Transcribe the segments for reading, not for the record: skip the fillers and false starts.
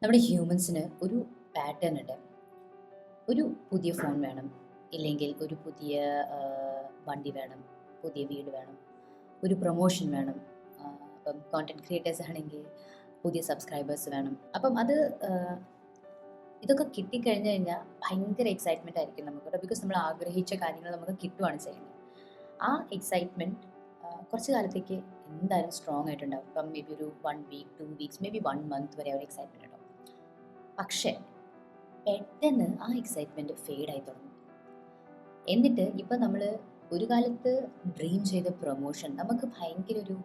നമ്മുടെ ഹ്യൂമൻസിന് ഒരു പാറ്റേൺ ഉണ്ട്. ഒരു പുതിയ ഫോൺ വേണം, ഇല്ലെങ്കിൽ ഒരു പുതിയ വണ്ടി വേണം, പുതിയ വീട് വേണം, ഒരു പ്രൊമോഷൻ വേണം. ഇപ്പം കോണ്ടന്റ് ക്രിയേറ്റേഴ്സ് ആണെങ്കിൽ പുതിയ സബ്സ്ക്രൈബേഴ്സ് വേണം. അപ്പം അത് ഇതൊക്കെ കിട്ടിക്കഴിഞ്ഞ് കഴിഞ്ഞാൽ ഭയങ്കര എക്സൈറ്റ്മെൻ്റ് ആയിരിക്കും നമുക്ക്. ബിക്കോസ് നമ്മൾ ആഗ്രഹിച്ച കാര്യങ്ങൾ നമുക്ക് കിട്ടുവാണ് ചെയ്യുന്നത്. ആ എക്സൈറ്റ്മെൻറ്റ് കുറച്ച് കാലത്തേക്ക് എന്തായാലും സ്ട്രോങ് ആയിട്ടുണ്ടാവും. ഇപ്പം മേ ബി ഒരു 1 week 2 weeks maybe 1 month വരെ ഒരു എക്സൈറ്റ്മെൻറ്റ് ഉണ്ടാവും. പക്ഷേ പെട്ടെന്ന് ആ എക്സൈറ്റ്മെൻറ്റ് ഫെയ്ഡായി തുടങ്ങും. എന്നിട്ട് ഇപ്പം നമ്മൾ ഒരു കാലത്ത് ഡ്രീം ചെയ്ത പ്രൊമോഷൻ നമുക്ക് ഭയങ്കര ഒരു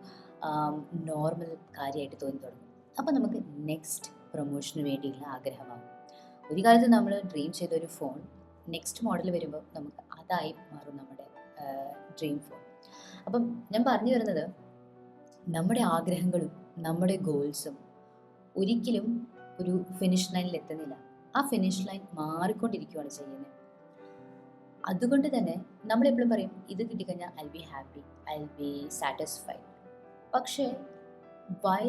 നോർമൽ കാര്യമായിട്ട് തോന്നി തുടങ്ങും. അപ്പം നമുക്ക് നെക്സ്റ്റ് പ്രൊമോഷന് വേണ്ടിയുള്ള ആഗ്രഹമാകും. ഒരു കാലത്ത് നമ്മൾ ഡ്രീം ചെയ്ത ഒരു ഫോൺ നെക്സ്റ്റ് മോഡൽ വരുമ്പോൾ നമുക്ക് അതായി മാറും നമ്മുടെ ഡ്രീം ഫോൺ. അപ്പം ഞാൻ പറഞ്ഞു വരുന്നത്, നമ്മുടെ ആഗ്രഹങ്ങളും നമ്മുടെ ഗോൾസും ഒരിക്കലും ഒരു ഫിനിഷ് ലൈനിൽ എത്തുന്നില്ല. ആ ഫിനിഷ് ലൈൻ മാറിക്കൊണ്ടിരിക്കുകയാണ് ചെയ്യുന്നത്. അതുകൊണ്ട് തന്നെ നമ്മളെപ്പോഴും പറയും, ഇത് കിട്ടിക്കഴിഞ്ഞാൽ I be happy, I be satisfied. പക്ഷേ why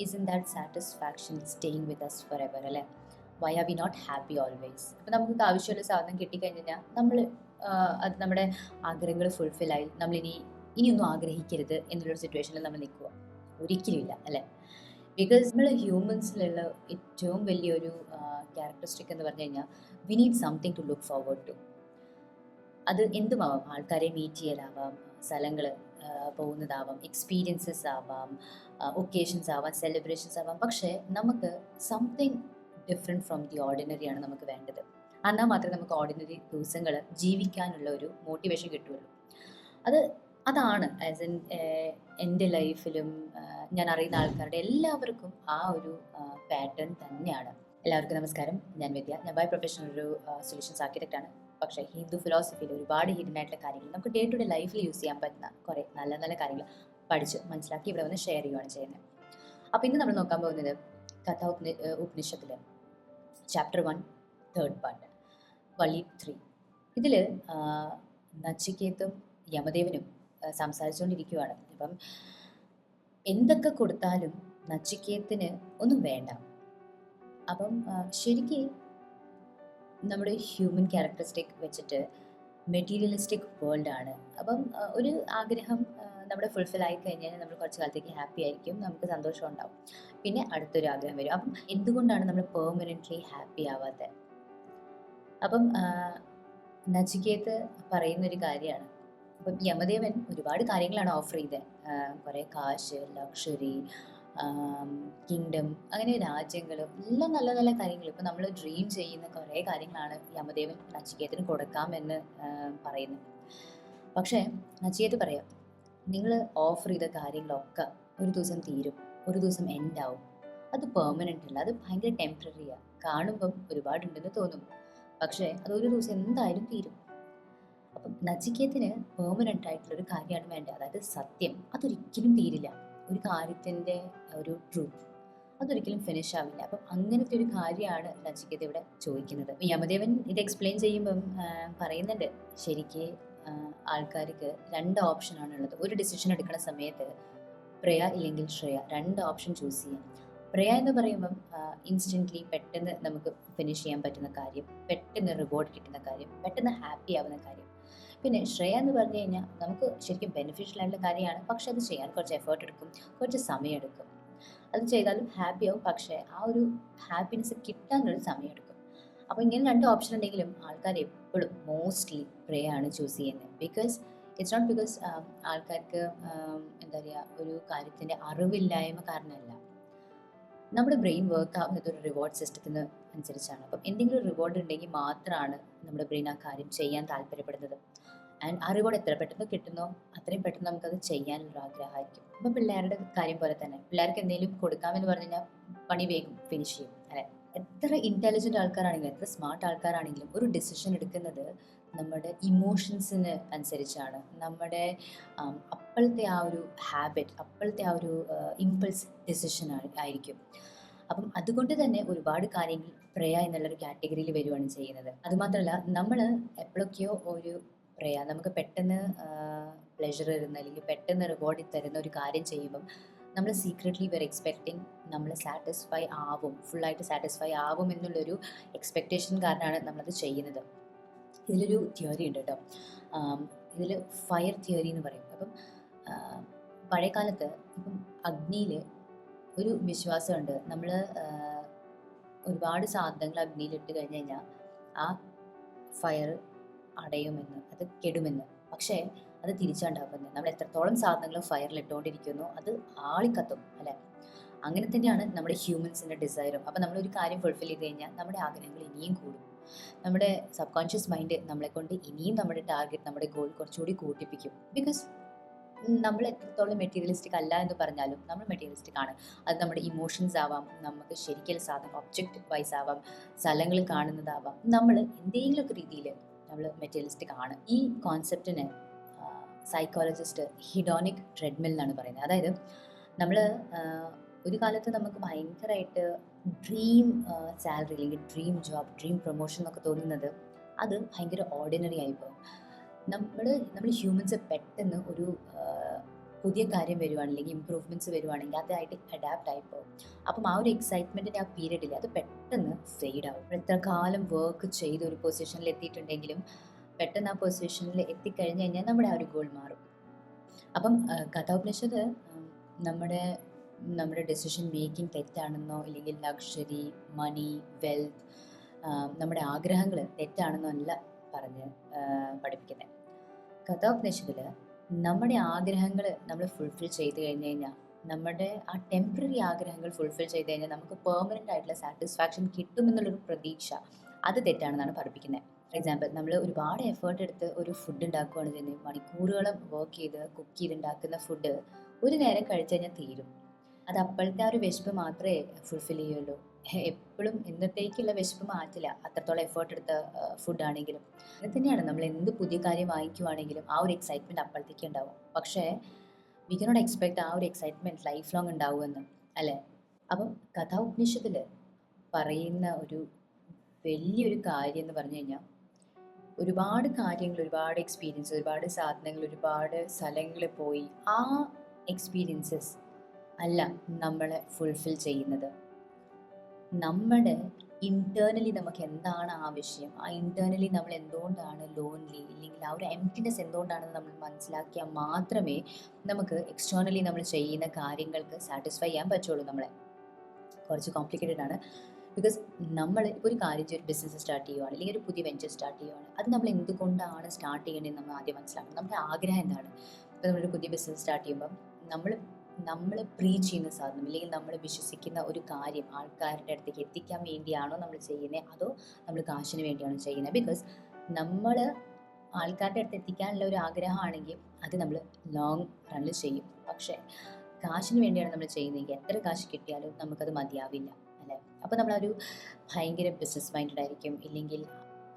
in that satisfaction staying with us for ever അല്ലേ? Why are we not happy always? ഇപ്പം നമുക്ക് ആവശ്യമുള്ള സാധനം കിട്ടിക്കഴിഞ്ഞാൽ നമ്മൾ അത് നമ്മുടെ ആഗ്രഹങ്ങൾ ഫുൾഫില്ലായി ഇനിയൊന്നും ആഗ്രഹിക്കരുത് എന്നുള്ളൊരു സിറ്റുവേഷനിൽ നമ്മൾ നിൽക്കുക ഒരിക്കലും ഇല്ല അല്ലേ? ബിക്കോസ് നമ്മൾ ഹ്യൂമൻസിലുള്ള ഏറ്റവും വലിയൊരു ക്യാരക്ടറിസ്റ്റിക് എന്ന് പറഞ്ഞു കഴിഞ്ഞാൽ we need something to look forward to. അത് എന്തുമാവാം, ആൾക്കാരെ മീറ്റ് ചെയ്യലാവാം, സ്ഥലങ്ങൾ പോകുന്നതാവാം, എക്സ്പീരിയൻസസ് ആവാം, ഒക്കേഷൻസ് ആവാം, സെലിബ്രേഷൻസ് ആവാം. പക്ഷേ നമുക്ക് something different from the ordinary ആണ് നമുക്ക് വേണ്ടത്. എന്നാൽ മാത്രമേ നമുക്ക് ഓർഡിനറി ദിവസങ്ങൾ ജീവിക്കാനുള്ള ഒരു മോട്ടിവേഷൻ കിട്ടുള്ളൂ. അത് അതാണ് ആസ് ഇൻ എൻ്റെ ലൈഫിലും ഞാൻ അറിയുന്ന ആൾക്കാരുടെ എല്ലാവർക്കും ആ ഒരു പാറ്റേൺ തന്നെയാണ്. എല്ലാവർക്കും നമസ്കാരം. ഞാൻ വിദ്യ. ഞാൻ ബൈ പ്രൊഫഷൻ ഒരു സൊല്യൂഷൻസ് ആർക്കിടെക്റ്റ് ആണ്. പക്ഷേ ഹിന്ദു ഫിലോസഫിയിൽ ഒരുപാട് ഹിഡൻ ആയിട്ടുള്ള കാര്യങ്ങൾ നമുക്ക് ഡേ ടു ഡേ ലൈഫിൽ യൂസ് ചെയ്യാൻ പറ്റുന്ന കുറേ നല്ല നല്ല കാര്യങ്ങൾ പഠിച്ച് മനസ്സിലാക്കി ഇവിടെ വന്ന് ഷെയർ ചെയ്യുകയാണ് ചെയ്യുന്നത്. അപ്പോൾ ഇന്ന് നമ്മൾ നോക്കാൻ പോകുന്നത് കഥ ഉപനിഷത്തിൽ ചാപ്റ്റർ 1 3rd പാർട്ട് വള്ളി 3. ഇതിൽ നച്ചികേതും യമദേവനും സംസാരിച്ചുകൊണ്ടിരിക്കുകയാണ്. അപ്പം എന്തൊക്കെ കൊടുത്താലും നച്ചികേത്തിന് ഒന്നും വേണ്ട. അപ്പം ശരിക്കും നമ്മുടെ ഹ്യൂമൻ ക്യാരക്ടറിസ്റ്റിക് വെച്ചിട്ട് മെറ്റീരിയലിസ്റ്റിക് വേൾഡാണ്. അപ്പം ഒരു ആഗ്രഹം നമ്മുടെ ഫുൾഫിൽ ആയി കഴിഞ്ഞാൽ നമ്മൾ കുറച്ച് കാലത്തേക്ക് ഹാപ്പി ആയിരിക്കും, നമുക്ക് സന്തോഷം ഉണ്ടാവും. പിന്നെ അടുത്തൊരു ആഗ്രഹം വരും. അപ്പം എന്തുകൊണ്ടാണ് നമ്മൾ പെർമനൻ്റ്ലി ഹാപ്പി ആവാത്തത്? അപ്പം നച്ചികേത്ത് പറയുന്നൊരു കാര്യമാണ്. അപ്പം യമദേവൻ ഒരുപാട് കാര്യങ്ങളാണ് ഓഫർ ചെയ്തത്. കുറേ കാശ്, ലക്ഷറി, കിങ്ഡം, അങ്ങനെ രാജ്യങ്ങൾ, എല്ലാം നല്ല നല്ല കാര്യങ്ങൾ. ഇപ്പം നമ്മൾ ഡ്രീം ചെയ്യുന്ന കുറേ കാര്യങ്ങളാണ് യമദേവൻ നച്ചികേത്തിന് കൊടുക്കാമെന്ന് പറയുന്നത്. പക്ഷേ നച്ചികേത്ത് പറയാം, നിങ്ങൾ ഓഫർ ചെയ്ത കാര്യങ്ങളൊക്കെ ഒരു ദിവസം തീരും, ഒരു ദിവസം എൻഡ് ആവും. അത് പെർമനൻ്റ് അല്ല, അത് ഭയങ്കര ടെമ്പററിയാണ്. കാണുമ്പം ഒരുപാടുണ്ടെന്ന് തോന്നും, പക്ഷേ അതൊരു ദിവസം എന്തായാലും തീരും. അപ്പം നച്ചികേത്തിന് പെർമനൻ്റ് ആയിട്ടുള്ളൊരു കാര്യമാണ് വേണ്ടത്, അതായത് സത്യം. അതൊരിക്കലും തീരില്ല. ഒരു കാര്യത്തിൻ്റെ ഒരു ട്രൂത്ത് അതൊരിക്കലും ഫിനിഷ് ആവില്ല. അപ്പം അങ്ങനത്തെ ഒരു കാര്യമാണ് നച്ചികേത്ത് ഇവിടെ ചോദിക്കുന്നത്. യമദേവൻ ഇത് എക്സ്പ്ലെയിൻ ചെയ്യുമ്പം പറയുന്നുണ്ട്, ശരിക്ക് ആൾക്കാർക്ക് 2 ഓപ്ഷനാണുള്ളത്. ഒരു ഡിസിഷൻ എടുക്കുന്ന സമയത്ത് പ്രയ ഇല്ലെങ്കിൽ ശ്രേയ, 2 ഓപ്ഷൻ ചൂസ് ചെയ്യാം. പ്രയ എന്ന് പറയുമ്പം ഇൻസ്റ്റൻ്റ്ലി പെട്ടെന്ന് നമുക്ക് ഫിനിഷ് ചെയ്യാൻ പറ്റുന്ന കാര്യം, പെട്ടെന്ന് റിവാർഡ് കിട്ടുന്ന കാര്യം, പെട്ടെന്ന് ഹാപ്പി ആവുന്ന കാര്യം. പിന്നെ ശ്രേയ എന്ന് പറഞ്ഞു കഴിഞ്ഞാൽ നമുക്ക് ശരിക്കും ബെനിഫിഷ്യൽ ആയിട്ടുള്ള കാര്യമാണ്, പക്ഷെ അത് ചെയ്യാൻ കുറച്ച് എഫേർട്ട് എടുക്കും, കുറച്ച് സമയം എടുക്കും. അത് ചെയ്താലും ഹാപ്പി ആവും, പക്ഷേ ആ ഒരു ഹാപ്പിനെസ് കിട്ടാനൊരു സമയം എടുക്കും. അപ്പോൾ ഇങ്ങനെ 2 ഓപ്ഷൻ ഉണ്ടെങ്കിലും ആൾക്കാർ എപ്പോഴും മോസ്റ്റ്ലി പ്രേ ആണ് ചൂസ് ചെയ്യുന്നത്. ബിക്കോസ് ഇറ്റ്സ് നോട്ട് ബിക്കോസ് ആൾക്കാർക്ക് എന്താ പറയുക, ഒരു കാര്യത്തിൻ്റെ അറിവില്ലായ്മ കാരണമല്ല. നമ്മുടെ ബ്രെയിൻ വർക്ക് ആവുന്നത് ഒരു റിവാർഡ് സിസ്റ്റത്തിന് അനുസരിച്ചാണ്. അപ്പം എന്തെങ്കിലും റിവാർഡ് ഉണ്ടെങ്കിൽ മാത്രമാണ് നമ്മുടെ ബ്രെയിൻ ആ കാര്യം ചെയ്യാൻ താല്പര്യപ്പെടുന്നത്. ആൻഡ് ആ റിവാർഡ് എത്ര പെട്ടെന്ന് കിട്ടുന്നോ അത്രയും പെട്ടെന്ന് നമുക്കത് ചെയ്യാനുള്ള ആഗ്രഹമായിരിക്കും. അപ്പം പിള്ളേരുടെ കാര്യം പോലെ തന്നെ, പിള്ളേർക്ക് എന്തെങ്കിലും കൊടുക്കാമെന്ന് പറഞ്ഞു കഴിഞ്ഞാൽ പണി വേഗം ഫിനിഷ് ചെയ്യും അല്ലേ? എത്ര ഇൻ്റലിജൻറ്റ് ആൾക്കാരാണെങ്കിലും എത്ര സ്മാർട്ട് ആൾക്കാരാണെങ്കിലും ഒരു ഡിസിഷൻ എടുക്കുന്നത് നമ്മുടെ ഇമോഷൻസിന് അനുസരിച്ചാണ്. നമ്മുടെ അപ്പോഴത്തെ ആ ഒരു ഹാബിറ്റ്, അപ്പോഴത്തെ ആ ഒരു ഇമ്പൾസ് ഡിസിഷൻ ആയിരിക്കും. അപ്പം അതുകൊണ്ട് തന്നെ ഒരുപാട് കാര്യങ്ങൾ പ്രയ എന്നുള്ളൊരു കാറ്റഗറിയിൽ വരികയാണ് ചെയ്യുന്നത്. അതുമാത്രമല്ല, നമ്മൾ എപ്പോഴൊക്കെയോ ഒരു പ്രയ നമുക്ക് പെട്ടെന്ന് പ്ലെഷർ തരുന്ന അല്ലെങ്കിൽ പെട്ടെന്ന് റിവാർഡ് തരുന്ന ഒരു കാര്യം ചെയ്യുമ്പം നമ്മൾ സീക്രട്ട്ലി വെർ എക്സ്പെക്റ്റിംഗ് നമ്മൾ സാറ്റിസ്ഫൈ ആവും, ഫുള്ളായിട്ട് സാറ്റിസ്ഫൈ ആവും എന്നുള്ളൊരു എക്സ്പെക്റ്റേഷൻ കാരണമാണ് നമ്മളത് ചെയ്യുന്നത്. ഇതിലൊരു തിയറി ഉണ്ട് കേട്ടോ. ഇതിൽ ഫയർ തിയറി എന്ന് പറയും. അപ്പം പഴയ കാലത്ത് ഇപ്പം അഗ്നിയിൽ ഒരു വിശ്വാസമുണ്ട്. നമ്മൾ ഒരുപാട് സാധനങ്ങൾ അഗ്നിയിലിട്ട് കഴിഞ്ഞ് കഴിഞ്ഞാൽ ആ ഫയർ അടയുമെന്ന്, അത് കെടുമെന്ന്. പക്ഷേ അത് തിരിച്ചുണ്ടാക്കുന്നത് നമ്മൾ എത്രത്തോളം സാധനങ്ങൾ ഫയറിൽ ഇട്ടുകൊണ്ടിരിക്കുന്നു അത് ആളിക്കത്തും അല്ലേ. അങ്ങനെ തന്നെയാണ് നമ്മുടെ ഹ്യൂമൻസിൻ്റെ ഡിസയറും. അപ്പോൾ നമ്മളൊരു കാര്യം ഫുൾഫിൽ ചെയ്ത് കഴിഞ്ഞാൽ നമ്മുടെ ആഗ്രഹങ്ങൾ ഇനിയും കൂടും. നമ്മുടെ സബ് കോൺഷ്യസ് മൈൻഡ് നമ്മളെ കൊണ്ട് ഇനിയും നമ്മുടെ ടാർഗറ്റ്, നമ്മുടെ ഗോൾ കുറച്ചുകൂടി കൂട്ടിപ്പിക്കും. ബിക്കോസ് നമ്മൾ എത്രത്തോളം മെറ്റീരിയലിസ്റ്റിക് അല്ല എന്ന് പറഞ്ഞാലും നമ്മൾ മെറ്റീരിയലിസ്റ്റിക് ആണ്. അത് നമ്മുടെ ഇമോഷൻസ് ആവാം, നമുക്ക് ശരിക്കും സാധനം ഒബ്ജക്റ്റ് വൈസ് ആവാം, സ്ഥലങ്ങളിൽ കാണുന്നതാവാം. നമ്മൾ എന്തെങ്കിലുമൊക്കെ രീതിയിൽ നമ്മൾ മെറ്റീരിയലിസ്റ്റിക് ആണ്. ഈ കോൺസെപ്റ്റിന് സൈക്കോളജിസ്റ്റ് ഹിഡോണിക് ട്രെഡ്മിൽ എന്നാണ് പറയുന്നത്. അതായത് നമ്മൾ ഒരു കാലത്ത് നമുക്ക് ഭയങ്കരമായിട്ട് ഡ്രീം സാലറി അല്ലെങ്കിൽ ഡ്രീം ജോബ്, ഡ്രീം പ്രൊമോഷൻ എന്നൊക്കെ തോന്നുന്നത് അത് ഭയങ്കര ഓർഡിനറി ആയിപ്പോകും. നമ്മൾ ഹ്യൂമൻസ് പെട്ടെന്ന് ഒരു പുതിയ കാര്യം വരുവാണെങ്കിൽ, ഇമ്പ്രൂവ്മെൻറ്റ്സ് വരുവാണെങ്കിൽ അതായിട്ട് അഡാപ്റ്റ് ആയിപ്പോകും. അപ്പം ആ ഒരു എക്സൈറ്റ്മെൻറ്റിൻ്റെ ആ പീരീഡിൽ അത് പെട്ടെന്ന് ഫെയ്ഡ് ആവും. എത്ര കാലം വർക്ക് ചെയ്ത് ഒരു പൊസിഷനിൽ എത്തിയിട്ടുണ്ടെങ്കിലും പെട്ടെന്ന് ആ പൊസിഷനിൽ എത്തിക്കഴിഞ്ഞ് കഴിഞ്ഞാൽ നമ്മുടെ ആ ഒരു ഗോൾ മാറും. അപ്പം കഥോപനിഷത്ത് നമ്മുടെ ഡെസിഷൻ മേക്കിംഗ് തെറ്റാണെന്നോ, ഇല്ലെങ്കിൽ ലക്ഷറി, മണി, വെൽത്ത്, നമ്മുടെ ആഗ്രഹങ്ങൾ തെറ്റാണെന്നോ അല്ല പറഞ്ഞ് പഠിപ്പിക്കുന്നത്. കഥോപനിഷത്തിൽ നമ്മുടെ ആഗ്രഹങ്ങൾ നമ്മൾ ഫുൾഫിൽ ചെയ്ത് കഴിഞ്ഞ് കഴിഞ്ഞാൽ, നമ്മുടെ ആ ടെമ്പററി ആഗ്രഹങ്ങൾ ഫുൾഫിൽ ചെയ്ത് കഴിഞ്ഞാൽ നമുക്ക് പെർമനൻ്റ് ആയിട്ടുള്ള സാറ്റിസ്ഫാക്ഷൻ കിട്ടുമെന്നുള്ളൊരു പ്രതീക്ഷ അത് തെറ്റാണെന്നാണ് പഠിപ്പിക്കുന്നത്. ഫോർ എക്സാമ്പിൾ, നമ്മൾ ഒരുപാട് എഫേർട്ട് എടുത്ത് ഒരു ഫുഡ് ഉണ്ടാക്കുകയാണ് ചെയ്യുന്നത്. മണിക്കൂറുകളും വർക്ക് ചെയ്ത് കുക്ക് ചെയ്തുണ്ടാക്കുന്ന ഫുഡ് ഒരു നേരം കഴിച്ചു കഴിഞ്ഞാൽ തീരും. അത് അപ്പോഴത്തെ ആ ഒരു വിശപ്പ് മാത്രമേ ഫുൾഫിൽ ചെയ്യുള്ളൂ. എപ്പോഴും എന്നത്തേക്കുള്ള വിശപ്പ് മാറ്റില്ല, അത്രത്തോളം എഫേർട്ട് എടുത്ത ഫുഡാണെങ്കിലും. അങ്ങനെ തന്നെയാണ് നമ്മൾ എന്ത് പുതിയ കാര്യം വാങ്ങിക്കുവാണെങ്കിലും ആ ഒരു എക്സൈറ്റ്മെൻറ്റ് അപ്പോഴത്തേക്ക് ഉണ്ടാവും. പക്ഷേ വി കനോട്ട് എക്സ്പെക്ട് ആ ഒരു എക്സൈറ്റ്മെൻറ്റ് ലൈഫ് ലോങ് ഉണ്ടാവുമെന്ന് അല്ലേ. അപ്പം കഥോപനിഷത്തിൽ പറയുന്ന ഒരു വലിയൊരു കാര്യം എന്ന് പറഞ്ഞു കഴിഞ്ഞാൽ, ഒരുപാട് കാര്യങ്ങൾ, ഒരുപാട് എക്സ്പീരിയൻസ്, ഒരുപാട് സാധനങ്ങൾ, ഒരുപാട് സ്ഥലങ്ങളിൽ പോയി ആ എക്സ്പീരിയൻസസ് അല്ല നമ്മളെ ഫുൾഫിൽ ചെയ്യുന്നത്. നമ്മുടെ ഇൻറ്റേർണലി നമുക്ക് എന്താണ് ആവശ്യം, ആ ഇൻറ്റേർണലി നമ്മൾ എന്തുകൊണ്ടാണ് ലോൺലി, ഇല്ലെങ്കിൽ ആ ഒരു എംപ്റ്റിനെസ് എന്തുകൊണ്ടാണെന്ന് നമ്മൾ മനസ്സിലാക്കിയാൽ മാത്രമേ നമുക്ക് എക്സ്റ്റേർണലി നമ്മൾ ചെയ്യുന്ന കാര്യങ്ങൾക്ക് സാറ്റിസ്ഫൈ ചെയ്യാൻ പറ്റുള്ളൂ. നമ്മളെ കുറച്ച് കോംപ്ലിക്കേറ്റഡ് ആണ്. ബിക്കോസ് നമ്മൾ ഇപ്പോൾ ഒരു കാര്യം, ഒരു ബിസിനസ് സ്റ്റാർട്ട് ചെയ്യുവാണ്, അല്ലെങ്കിൽ ഒരു പുതിയ വെഞ്ചർ സ്റ്റാർട്ട് ചെയ്യുവാണ്, അത് നമ്മൾ എന്തുകൊണ്ടാണ് സ്റ്റാർട്ട് ചെയ്യേണ്ടതെന്ന് നമ്മൾ ആദ്യം മനസ്സിലാക്കണം. നമ്മുടെ ആഗ്രഹം എന്താണ്? ഇപ്പോൾ നമ്മളൊരു പുതിയ ബിസിനസ് സ്റ്റാർട്ട് ചെയ്യുമ്പം നമ്മൾ പ്രീച്ച് ചെയ്യുന്ന സാധനം, അല്ലെങ്കിൽ നമ്മൾ വിശ്വസിക്കുന്ന ഒരു കാര്യം ആൾക്കാരുടെ അടുത്തേക്ക് എത്തിക്കാൻ വേണ്ടിയാണോ നമ്മൾ ചെയ്യുന്നത്, അതോ നമ്മൾ കാശിന് വേണ്ടിയാണോ ചെയ്യുന്നത്? ബിക്കോസ് നമ്മൾ ആൾക്കാരുടെ അടുത്ത് എത്തിക്കാനുള്ള ഒരു ആഗ്രഹമാണെങ്കിൽ അത് നമ്മൾ ലോങ് റണ്ണിൽ ചെയ്യും. പക്ഷേ കാശിന് വേണ്ടിയാണ് നമ്മൾ ചെയ്യുന്നതെങ്കിൽ എത്ര കാശ് കിട്ടിയാലും നമുക്കത് മതിയാവില്ല അല്ലേ. അപ്പോൾ നമ്മളൊരു ഭയങ്കര ബിസിനസ് മൈൻഡഡ് ആയിരിക്കും, ഇല്ലെങ്കിൽ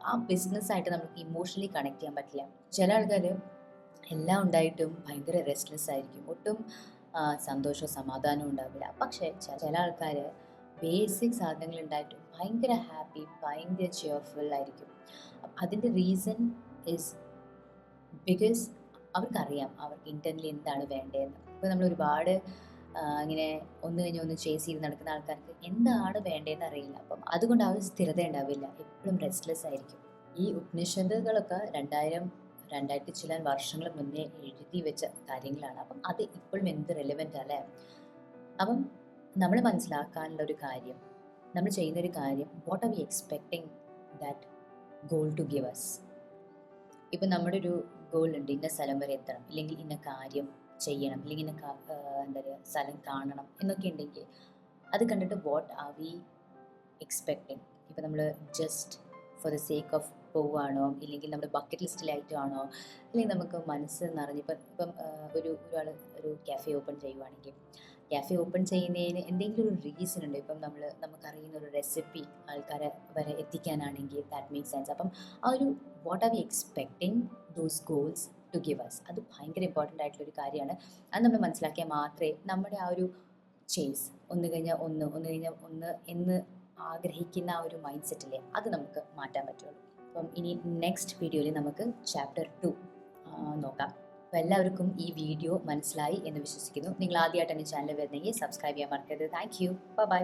ആ ബിസിനസ്സായിട്ട് നമുക്ക് ഇമോഷണലി കണക്ട് ചെയ്യാൻ പറ്റില്ല. ചില ആൾക്കാർ എല്ലാം ഉണ്ടായിട്ടും ഭയങ്കര റെസ്റ്റ്ലെസ് ആയിരിക്കും, ഒട്ടും സന്തോഷവും സമാധാനവും ഉണ്ടാവില്ല. പക്ഷേ ചില ആൾക്കാർ ബേസിക് സാധനങ്ങൾ ഉണ്ടായിട്ടും ഭയങ്കര ഹാപ്പി, ഭയങ്കര ചെയർഫുൾ ആയിരിക്കും. അതിൻ്റെ റീസൺ ഈസ് ബിക്കോസ് അവർക്കറിയാം അവർക്ക് ഇൻറ്റേർണലി എന്താണ് വേണ്ടതെന്ന്. ഇപ്പോൾ നമ്മൾ ഒരുപാട് ഇങ്ങനെ ഒന്ന് കഴിഞ്ഞ് ഒന്ന് ചേസ് ചെയ്ത് നടക്കുന്ന ആൾക്കാർക്ക് എന്താണ് വേണ്ടതെന്ന് അറിയില്ല. അപ്പം അതുകൊണ്ട് ആ ഒരു സ്ഥിരത ഉണ്ടാവില്ല, എപ്പോഴും റെസ്റ്റ്ലെസ് ആയിരിക്കും. ഈ ഉപനിഷത്തുകളൊക്കെ 2000 ചില വർഷങ്ങൾ മുന്നേ എഴുതി വെച്ച കാര്യങ്ങളാണ്. അപ്പം അത് ഇപ്പോഴും എന്ത് റെലവെൻ്റ് അല്ലേ. അപ്പം നമ്മൾ മനസ്സിലാക്കാനുള്ള ഒരു കാര്യം, നമ്മൾ ചെയ്യുന്നൊരു കാര്യം, what are we expecting that goal to give us. ഇപ്പം നമ്മുടെ ഒരു ഗോൾ ഉണ്ട്, ഇന്ന സ്ഥലം വരെ എത്തണം, ഇല്ലെങ്കിൽ ഇന്ന കാര്യം ചെയ്യണം, ഇല്ലെങ്കിൽ ഇന്ന എന്താ പറയുക സ്ഥലം കാണണം എന്നൊക്കെ ഉണ്ടെങ്കിൽ അത് കണ്ടിട്ട് വാട്ട് ആർ വി എക്സ്പെക്ടിങ്. ഇപ്പം നമ്മൾ just for the sake of പോവുകയാണോ, ഇല്ലെങ്കിൽ നമ്മുടെ ബക്കറ്റ് ലിസ്റ്റിലായിട്ടാണോ, അല്ലെങ്കിൽ നമുക്ക് മനസ്സ് നിറഞ്ഞ് ഇപ്പം ഒരാൾ ഒരു ക്യാഫെ ഓപ്പൺ ചെയ്യുവാണെങ്കിൽ ക്യാഫെ ഓപ്പൺ ചെയ്യുന്നതിന് എന്തെങ്കിലും ഒരു റീസൺ ഉണ്ട്. ഇപ്പം നമുക്കറിയുന്ന ഒരു റെസിപ്പി ആൾക്കാരെ വരെ എത്തിക്കാനാണെങ്കിൽ ദാറ്റ് മേക്ക് സെൻസ്. അപ്പം ആ ഒരു what are we expecting those goals to give us, അത് ഭയങ്കര ഇമ്പോർട്ടൻ്റ് ആയിട്ടുള്ളൊരു കാര്യമാണ്. അത് നമ്മൾ മനസ്സിലാക്കിയാൽ മാത്രമേ നമ്മുടെ ആ ഒരു ചേസ് ഒന്ന് കഴിഞ്ഞാൽ ഒന്ന് എന്ന് ആഗ്രഹിക്കുന്ന ആ ഒരു മൈൻഡ് സെറ്റിലെ അത് നമുക്ക് മാറ്റാൻ പറ്റുള്ളൂ. അപ്പം ഇനി നെക്സ്റ്റ് വീഡിയോയിൽ നമുക്ക് ചാപ്റ്റർ 2 നോക്കാം. അപ്പോൾ എല്ലാവർക്കും ഈ വീഡിയോ മനസ്സിലായി എന്ന് വിശ്വസിക്കുന്നു. നിങ്ങൾ ആദ്യമായിട്ടാണ് ഈ ചാനൽ വരുന്നെങ്കിൽ സബ്സ്ക്രൈബ് ചെയ്യാൻ മറക്കരുത്. Thank you. ബൈ.